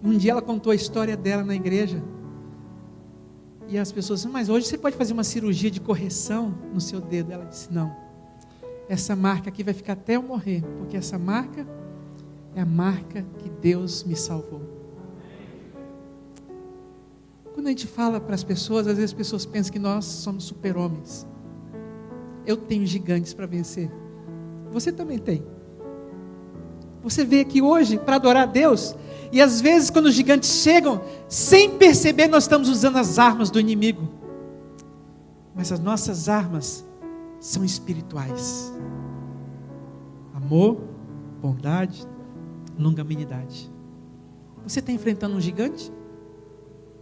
Um dia ela contou a história dela na igreja, e as pessoas disseram: mas hoje você pode fazer uma cirurgia de correção no seu dedo. Ela disse: não, essa marca aqui vai ficar até eu morrer, porque essa marca é a marca que Deus me salvou. Quando a gente fala para as pessoas, às vezes as pessoas pensam que nós somos super-homens. Eu tenho gigantes para vencer. Você também tem. Você veio aqui hoje para adorar a Deus, e às vezes quando os gigantes chegam, sem perceber, nós estamos usando as armas do inimigo. Mas as nossas armas são espirituais. Amor, bondade, longanimidade. Você está enfrentando um gigante?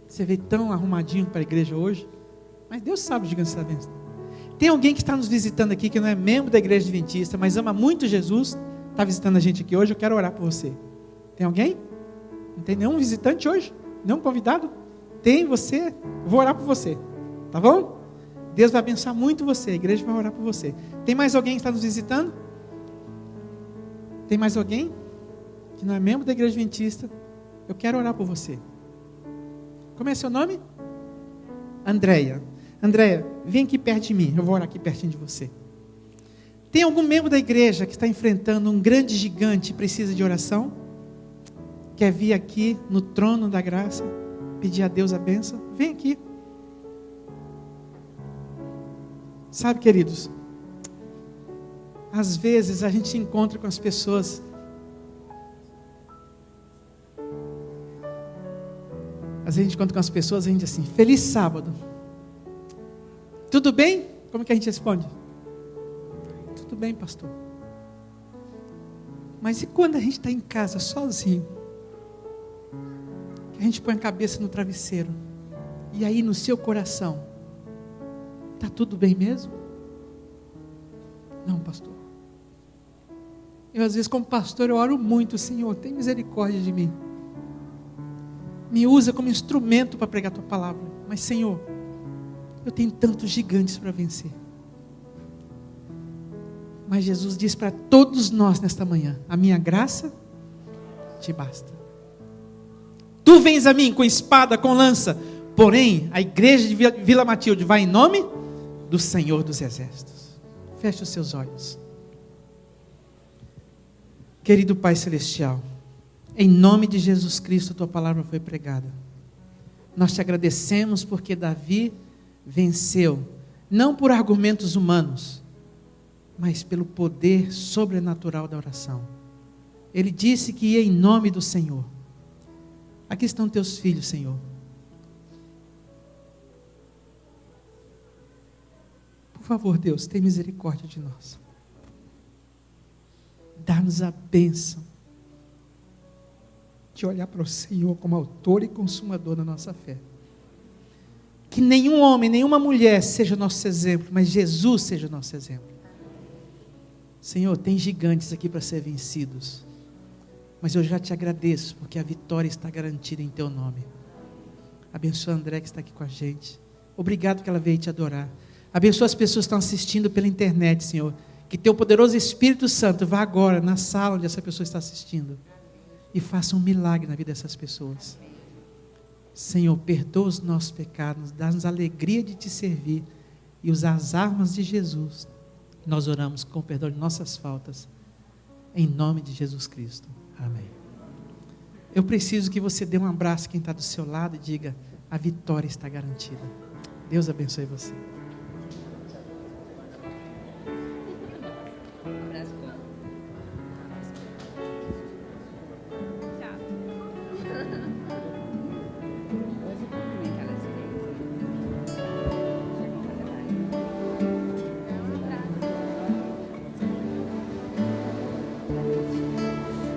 Você veio tão arrumadinho para a igreja hoje, mas Deus sabe o gigante que você está vencendo. Tem alguém que está nos visitando aqui, que não é membro da igreja adventista, mas ama muito Jesus, está visitando a gente aqui hoje, eu quero orar por você. Tem alguém? Não tem nenhum visitante hoje? Nenhum convidado? Tem você? Eu vou orar por você, tá bom? Deus vai abençoar muito você, a igreja vai orar por você. Tem mais alguém que está nos visitando? Tem mais alguém que não é membro da igreja adventista? Eu quero orar por você. Como é seu nome? Andréia. Andréia, vem aqui perto de mim, eu vou orar aqui pertinho de você. Tem algum membro da igreja que está enfrentando um grande gigante e precisa de oração? Quer vir aqui no trono da graça, pedir a Deus a bênção? Vem aqui. Sabe, queridos, às vezes a gente se encontra com as pessoas, às vezes a gente encontra com as pessoas e a gente diz assim, feliz sábado. Tudo bem? Como que a gente responde? Tudo bem, pastor. Mas e quando a gente está em casa sozinho? Que a gente põe a cabeça no travesseiro. E aí no seu coração, está tudo bem mesmo? Não, pastor. Eu às vezes como pastor eu oro muito, Senhor, tem misericórdia de mim. Me usa como instrumento para pregar a tua palavra. Mas Senhor, eu tenho tantos gigantes para vencer. Mas Jesus diz para todos nós nesta manhã, a minha graça te basta. Tu vens a mim com espada, com lança, porém a igreja de Vila Matilde vai em nome do Senhor dos Exércitos. Feche os seus olhos. Querido Pai Celestial, em nome de Jesus Cristo, tua palavra foi pregada. Nós te agradecemos porque Davi venceu, não por argumentos humanos, mas pelo poder sobrenatural da oração. Ele disse que ia em nome do Senhor. Aqui estão teus filhos, Senhor. Por favor, Deus, tem misericórdia de nós. Dá-nos a bênção de olhar para o Senhor como autor e consumador da nossa fé. Que nenhum homem, nenhuma mulher seja nosso exemplo, mas Jesus seja nosso exemplo. Senhor, tem gigantes aqui para ser vencidos, mas eu já te agradeço, porque a vitória está garantida em teu nome. Abençoa a André que está aqui com a gente. Obrigado que ela veio te adorar. Abençoa as pessoas que estão assistindo pela internet, Senhor. Que teu poderoso Espírito Santo vá agora na sala onde essa pessoa está assistindo e faça um milagre na vida dessas pessoas. Senhor, perdoa os nossos pecados, dá-nos a alegria de te servir e usar as armas de Jesus. Nós oramos com o perdão de nossas faltas, em nome de Jesus Cristo. Amém. Eu preciso que você dê um abraço a quem está do seu lado e diga, a vitória está garantida. Deus abençoe você.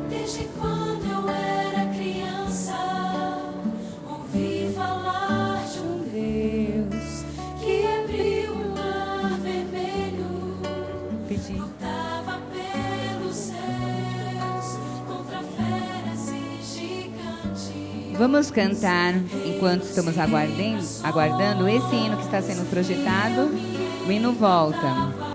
Desde quando eu era criança, ouvi falar de um Deus que abriu o mar vermelho, lutava pelos céus contra feras e gigantes. Vamos cantar enquanto estamos aguardando esse hino que está sendo projetado. O hino volta.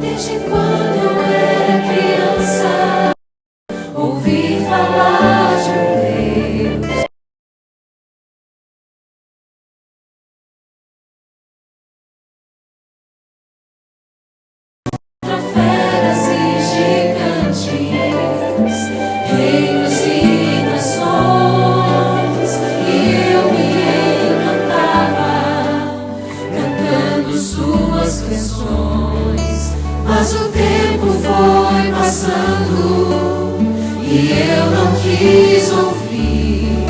Desde quando eu era criança, ouvi falar de um Deus contra feras e gigantes, reinos e nações, e eu me encantava cantando suas canções. Mas o tempo foi passando e eu não quis ouvir.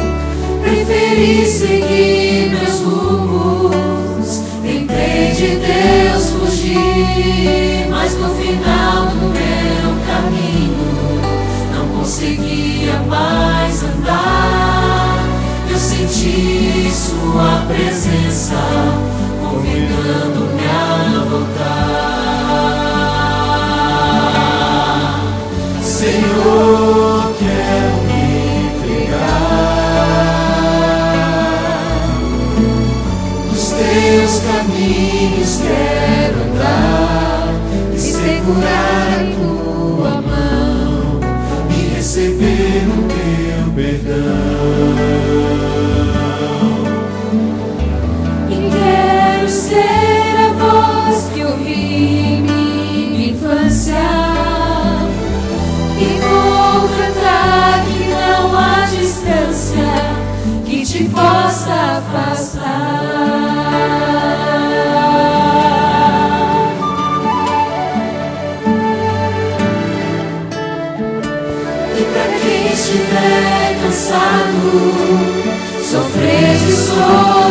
Preferi seguir meus rumos, tentei de Deus fugir, mas no final do meu caminho não conseguia mais andar. Eu senti sua presença convidando-me a voltar. Senhor, quero me entregar, nos teus caminhos quero andar e segurar a tua mão e receber o teu perdão. E quero ser a voz que ouvi minha infância, e vou cantar que não há distância que te possa afastar. E pra quem estiver cansado, sofrer de solidão,